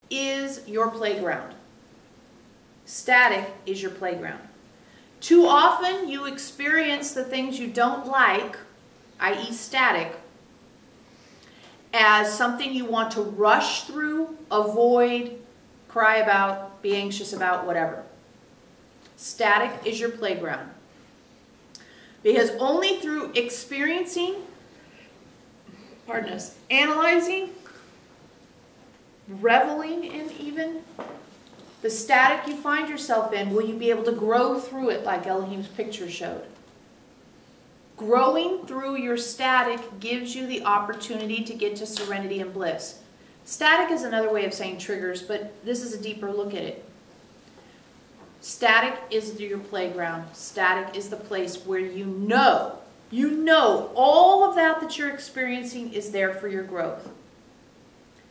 is your playground. Static is your playground. Too often you experience the things you don't like, i.e. static, as something you want to rush through, avoid, cry about, be anxious about, whatever. Static is your playground. Because only through experiencing, pardon us, analyzing, reveling in even the static you find yourself in, will you be able to grow through it like Elohim's picture showed. Growing through your static gives you the opportunity to get to serenity and bliss. Static is another way of saying triggers, but this is a deeper look at it. Static is your playground. Static is the place where you know all of that you're experiencing is there for your growth.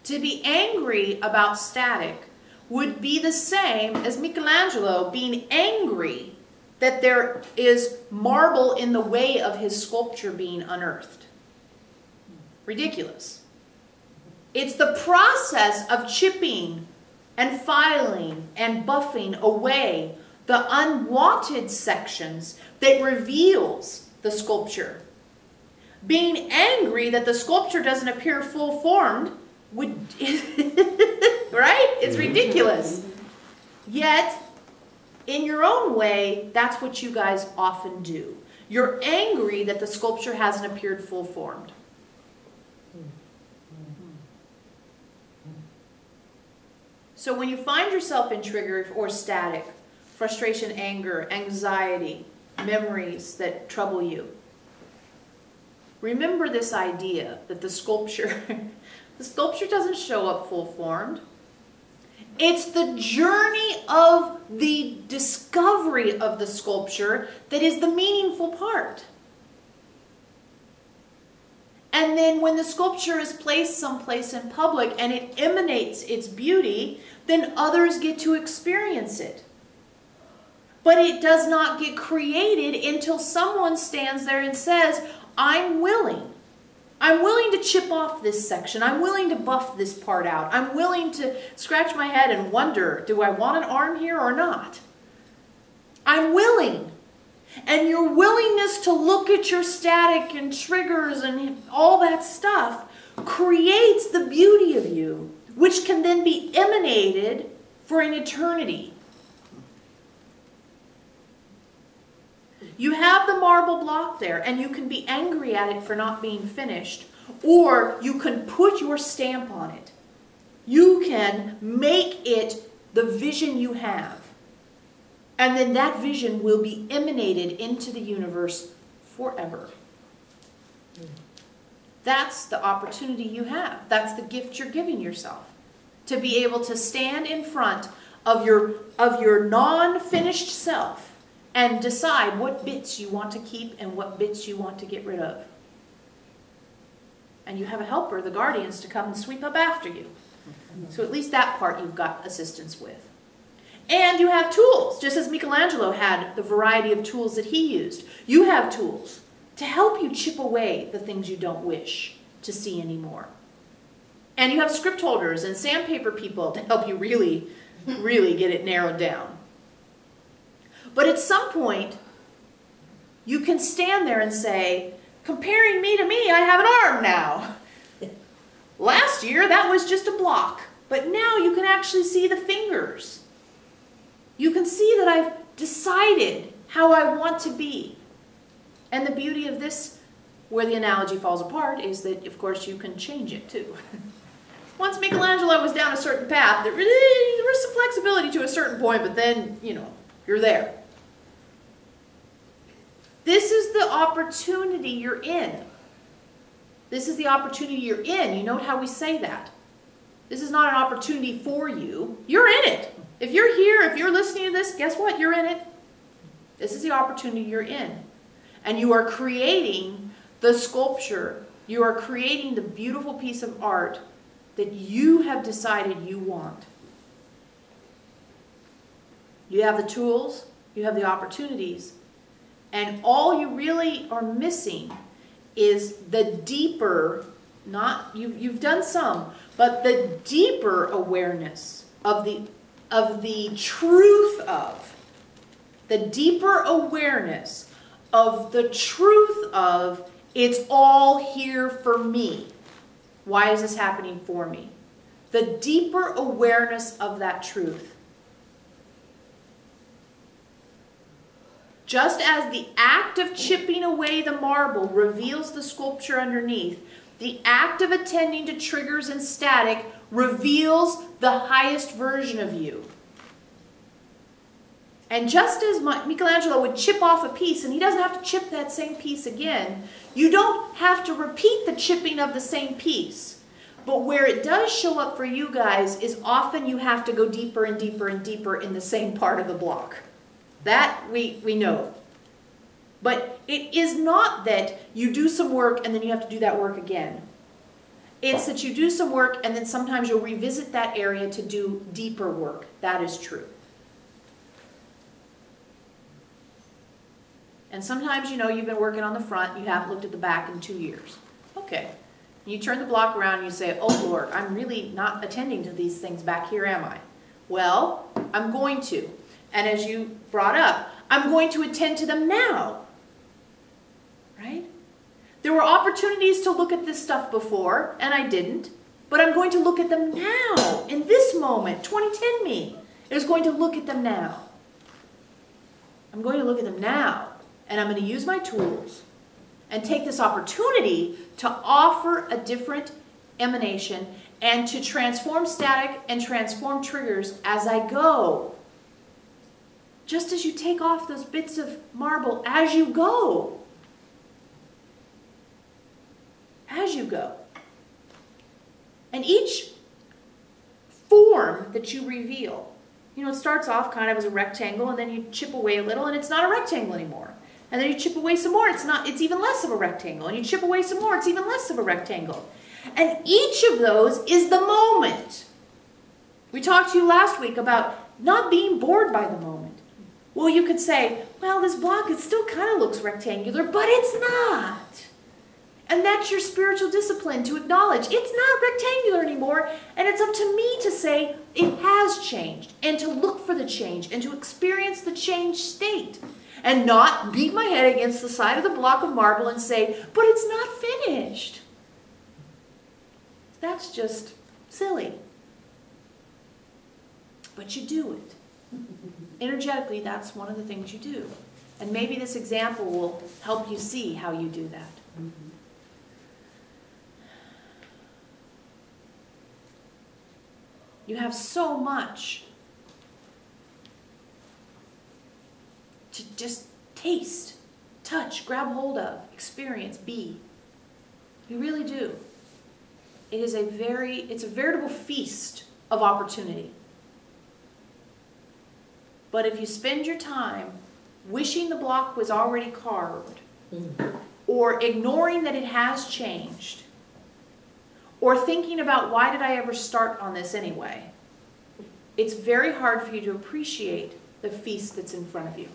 To be angry about static would be the same as Michelangelo being angry that there is marble in the way of his sculpture being unearthed. Ridiculous. It's the process of chipping and filing and buffing away the unwanted sections that reveals the sculpture. Being angry that the sculpture doesn't appear full formed would, right? It's ridiculous. Yet, in your own way, that's what you guys often do. You're angry that the sculpture hasn't appeared full formed. So when you find yourself in trigger or static, frustration, anger, anxiety, memories that trouble you, remember this idea that the sculpture doesn't show up full formed. It's the journey of the discovery of the sculpture that is the meaningful part. And then when the sculpture is placed someplace in public and it emanates its beauty, then others get to experience it. But it does not get created until someone stands there and says, I'm willing. I'm willing to chip off this section. I'm willing to buff this part out. I'm willing to scratch my head and wonder, do I want an arm here or not? I'm willing. And your willingness to look at your static and triggers and all that stuff creates the beauty of you, which can then be emanated for an eternity. You have the marble block there, and you can be angry at it for not being finished, or you can put your stamp on it. You can make it the vision you have. And then that vision will be emanated into the universe forever. That's the opportunity you have. That's the gift you're giving yourself. To be able to stand in front of your non-finished self and decide what bits you want to keep and what bits you want to get rid of. And you have a helper, the guardians, to come and sweep up after you. So at least that part you've got assistance with. And you have tools, just as Michelangelo had the variety of tools that he used. You have tools to help you chip away the things you don't wish to see anymore. And you have script holders and sandpaper people to help you really, really get it narrowed down. But at some point, you can stand there and say, comparing me to me, I have an arm now. Last year, that was just a block. But now you can actually see the fingers. You can see that I've decided how I want to be. And the beauty of this, where the analogy falls apart, is that, of course, you can change it too. Once Michelangelo was down a certain path, there was some flexibility to a certain point, but then, you're there. This is the opportunity you're in. This is the opportunity you're in. You note how we say that. This is not an opportunity for you. You're in it. If you're here, if you're listening to this, guess what? You're in it. This is the opportunity you're in. And you are creating the sculpture. You are creating the beautiful piece of art that you have decided you want. You have the tools. You have the opportunities. And all you really are missing is the deeper, you've done some, But the deeper awareness of the truth of, the deeper awareness of the truth of, it's all here for me. Why is this happening for me? The deeper awareness of that truth. Just as the act of chipping away the marble reveals the sculpture underneath, the act of attending to triggers and static reveals the highest version of you. And just as Michelangelo would chip off a piece, and he doesn't have to chip that same piece again, you don't have to repeat the chipping of the same piece. But where it does show up for you guys is often you have to go deeper and deeper and deeper in the same part of the block. That we know. But it is not that you do some work and then you have to do that work again. It's that you do some work and then sometimes you'll revisit that area to do deeper work. That is true. And sometimes, you know, you've been working on the front, you haven't looked at the back in 2 years. Okay. You turn the block around and you say, oh Lord, I'm really not attending to these things back here, am I? Well, I'm going to. And as you brought up, I'm going to attend to them now. Right? There were opportunities to look at this stuff before, and I didn't. But I'm going to look at them now, in this moment. 2010 me is going to look at them now. I'm going to look at them now, and I'm going to use my tools and take this opportunity to offer a different emanation and to transform static and transform triggers as I go. Just as you take off those bits of marble as you go. As you go. And each form that you reveal, you know, it starts off kind of as a rectangle and then you chip away a little and it's not a rectangle anymore. And then you chip away some more, it's even less of a rectangle. And you chip away some more, it's even less of a rectangle. And each of those is the moment. We talked to you last week about not being bored by the moment. Well, you could say, well, this block, it still kind of looks rectangular, but it's not. And that's your spiritual discipline, to acknowledge it's not rectangular anymore, and it's up to me to say it has changed, and to look for the change, and to experience the changed state, and not beat my head against the side of the block of marble and say, but it's not finished. That's just silly. But you do it. Energetically, that's one of the things you do. And maybe this example will help you see how you do that. You have so much to just taste, touch, grab hold of, experience, be. You really do. It's a veritable feast of opportunity. But if you spend your time wishing the block was already carved, or ignoring that it has changed, or thinking about why did I ever start on this anyway, it's very hard for you to appreciate the feast that's in front of you.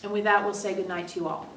And with that, we'll say goodnight to you all.